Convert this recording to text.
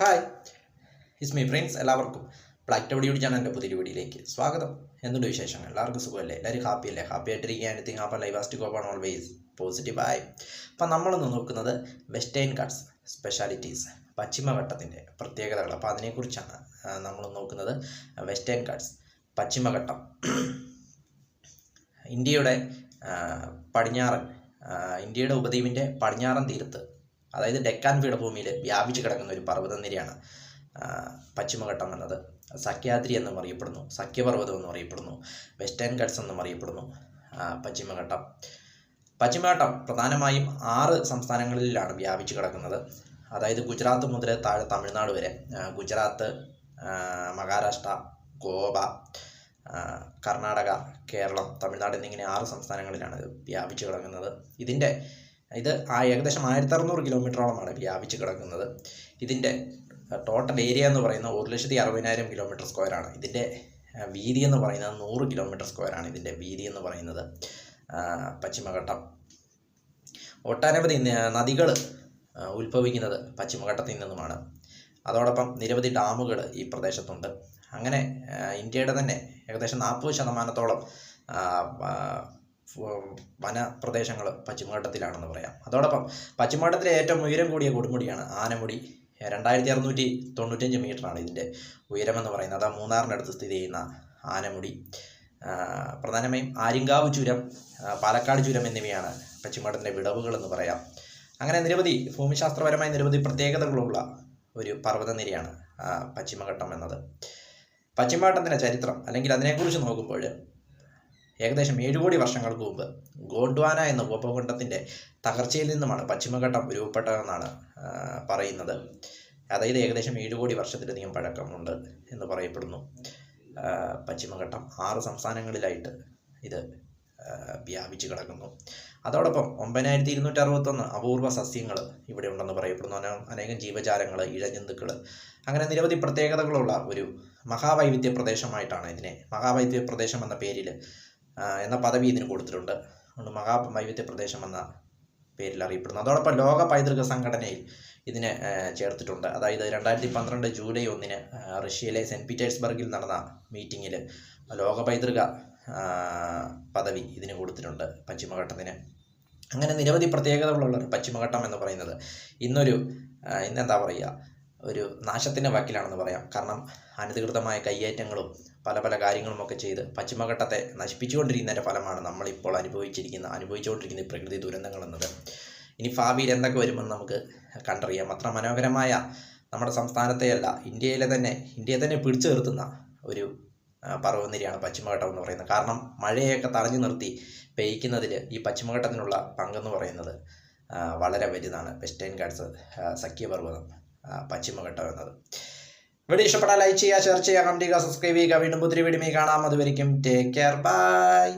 Hi is me friends, എല്ലാവർക്കും black ടൗഡിയോട് ചാനലിൻ്റെ പുതിയ വീഡിയോയിലേക്ക് സ്വാഗതം. എന്തുണ്ട് വിശേഷങ്ങൾ? എല്ലാവർക്കും സുഖമല്ലേ? എല്ലാവരും ഹാപ്പിയല്ലേ? ഹാപ്പി ആയിട്ടിരിക്കുക. Anything happen life has to go on always പോസിറ്റീവായി. അപ്പം നമ്മളിന്ന് നോക്കുന്നത് വെസ്റ്റേൺ ഘട്ട്സ് സ്പെഷ്യാലിറ്റീസ്, പശ്ചിമഘട്ടത്തിൻ്റെ പ്രത്യേകതകൾ. അപ്പോൾ അതിനെക്കുറിച്ചാണ് നമ്മൾ നോക്കുന്നത്. വെസ്റ്റേൺ ഘട്ട്സ്, പശ്ചിമഘട്ടം, ഇന്ത്യയുടെ ഇന്ത്യയുടെ ഉപദ്വീപിൻ്റെ പടിഞ്ഞാറൻ തീരത്ത്, അതായത് ഡെക്കാൻ പീഠഭൂമിയിൽ വ്യാപിച്ചു കിടക്കുന്ന ഒരു പർവ്വതനിരയാണ് പശ്ചിമഘട്ടം എന്നത്. സഖ്യാദ്രി എന്നും അറിയപ്പെടുന്നു, സഖ്യപർവ്വതം എന്നും അറിയപ്പെടുന്നു, വെസ്റ്റേൺ ഘട്ട്സ് എന്നും അറിയപ്പെടുന്നു പശ്ചിമഘട്ടം. പശ്ചിമഘട്ടം പ്രധാനമായും 6 സംസ്ഥാനങ്ങളിലാണ് വ്യാപിച്ചു കിടക്കുന്നത്. അതായത് ഗുജറാത്ത് മുതൽ താഴെ തമിഴ്നാട് വരെ. ഗുജറാത്ത്, മഹാരാഷ്ട്ര, ഗോവ, കർണാടക, കേരളം, തമിഴ്നാട് എന്നിങ്ങനെ 6 സംസ്ഥാനങ്ങളിലാണ് ഇത് വ്യാപിച്ചു കിടക്കുന്നത്. ഇത് ഏകദേശം 1600 കിലോമീറ്ററോളമാണ് വ്യാപിച്ച് കിടക്കുന്നത്. ഇതിൻ്റെ ടോട്ടൽ ഏരിയ എന്ന് പറയുന്നത് 1,60,000 കിലോമീറ്റർ സ്ക്വയറാണ്. ഇതിൻ്റെ വീതി എന്ന് പറയുന്നത് 100 കിലോമീറ്റർ സ്ക്വയറാണ്. ഇതിൻ്റെ വീതി എന്ന് പറയുന്നത്. പശ്ചിമഘട്ടം ഒട്ടനവധി നദികൾ ഉത്ഭവിക്കുന്നത് പശ്ചിമഘട്ടത്തിൽ നിന്നുമാണ്. അതോടൊപ്പം നിരവധി ഡാമുകൾ ഈ പ്രദേശത്തുണ്ട്. അങ്ങനെ ഇന്ത്യയുടെ തന്നെ ഏകദേശം 40% വനപ്രദേശങ്ങൾ പശ്ചിമഘട്ടത്തിലാണെന്ന് പറയാം. അതോടൊപ്പം പശ്ചിമഘട്ടത്തിലെ ഏറ്റവും ഉയരം കൂടിയ കൊടുമുടിയാണ് ആനമുടി. 2695 മീറ്ററാണ് ഇതിൻ്റെ ഉയരമെന്ന് പറയുന്നത്. അത് മൂന്നാറിനടുത്ത് സ്ഥിതി ചെയ്യുന്ന ആനമുടി. പ്രധാനമായും ആര്യങ്കാവ് ചുരം, പാലക്കാട് ചുരം എന്നിവയാണ് പശ്ചിമഘട്ടത്തിൻ്റെ വിടവുകൾ എന്ന് പറയാം. അങ്ങനെ ഭൂമിശാസ്ത്രപരമായ നിരവധി പ്രത്യേകതകളുള്ള ഒരു പർവ്വതനിരയാണ് പശ്ചിമഘട്ടം എന്നത്. പശ്ചിമഘട്ടത്തിൻ്റെ ചരിത്രം അല്ലെങ്കിൽ അതിനെക്കുറിച്ച് നോക്കുമ്പോൾ ഏകദേശം 7 കോടി വർഷങ്ങൾക്ക് മുമ്പ് ഗോണ്ട്വാന എന്ന ഉപഭൂഖണ്ഡത്തിൻ്റെ തകർച്ചയിൽ നിന്നുമാണ് പശ്ചിമഘട്ടം രൂപപ്പെട്ടതെന്നാണ് പറയുന്നത്. അതായത് ഏകദേശം 7 കോടി വർഷത്തിലധികം പഴക്കമുണ്ട് എന്ന് പറയപ്പെടുന്നു. പശ്ചിമഘട്ടം 6 സംസ്ഥാനങ്ങളിലായിട്ട് ഇത് വ്യാപിച്ചു കിടക്കുന്നു. അതോടൊപ്പം 9261 അപൂർവ സസ്യങ്ങൾ ഇവിടെ ഉണ്ടെന്ന് പറയപ്പെടുന്നു. അനേകം ജീവജാലങ്ങൾ, ഇഴജന്തുക്കൾ, അങ്ങനെ നിരവധി പ്രത്യേകതകളുള്ള ഒരു മഹാവൈവിധ്യ പ്രദേശമായിട്ടാണ് ഇതിനെ മഹാവൈവിധ്യ പ്രദേശം എന്ന പേരിൽ എന്ന പദവി ഇതിന് കൊടുത്തിട്ടുണ്ട്. അതുകൊണ്ട് മഹാവൈവിധ്യ പ്രദേശം എന്ന പേരിൽ അറിയപ്പെടുന്നു. അതോടൊപ്പം ലോക പൈതൃക സംഘടനയിൽ ഇതിനെ ചേർത്തിട്ടുണ്ട്. അതായത് 2012 ജൂലൈ 1 റഷ്യയിലെ സെൻറ്റ് പീറ്റേഴ്സ്ബർഗിൽ നടന്ന മീറ്റിങ്ങിൽ ലോക പൈതൃക പദവി ഇതിന് കൊടുത്തിട്ടുണ്ട് പശ്ചിമഘട്ടത്തിന്. അങ്ങനെ നിരവധി പ്രത്യേകതകളുള്ള പശ്ചിമഘട്ടം എന്ന് പറയുന്നത് ഇന്നെന്താ പറയുക, ഒരു നാശത്തിൻ്റെ വക്കിലാണെന്ന് പറയാം. കാരണം അനധികൃതമായ കയ്യേറ്റങ്ങളും പല കാര്യങ്ങളുമൊക്കെ ചെയ്ത് പശ്ചിമഘട്ടത്തെ നശിപ്പിച്ചുകൊണ്ടിരിക്കുന്നതിൻ്റെ ഫലമാണ് നമ്മളിപ്പോൾ അനുഭവിച്ചുകൊണ്ടിരിക്കുന്ന പ്രകൃതി ദുരന്തങ്ങൾ എന്നത്. ഇനി ഭാവിയിൽ എന്തൊക്കെ വരുമെന്ന് നമുക്ക് കണ്ടറിയാം. അത്ര മനോഹരമായ നമ്മുടെ സംസ്ഥാനത്തെയല്ല, ഇന്ത്യയെ തന്നെ പിടിച്ചു നിർത്തുന്ന ഒരു പർവ്വതനിരയാണ് പശ്ചിമഘട്ടം എന്ന് പറയുന്നത്. കാരണം മഴയൊക്കെ തടഞ്ഞു നിർത്തി പെയ്യ്ക്കുന്നതിൽ ഈ പശ്ചിമഘട്ടത്തിനുള്ള പങ്കെന്ന് പറയുന്നത് വളരെ വലുതാണ്. വെസ്റ്റേൺ ഘട്ട്സ്, സഖ്യപർവ്വതം, പശ്ചിമഘട്ടം എന്നത്. വീഡിയോ ഇഷ്ടപ്പെട്ടാൽ ലൈക്ക് ചെയ്യുക, ഷെയർ ചെയ്യുക, കമന്റ് ചെയ്യുക, സബ്സ്ക്രൈബ് ചെയ്യുക. വീണ്ടും പുതിയ വീഡിയോയിൽ കാണാം. അതുവരെയും ടേക്ക് കെയർ, ബൈ.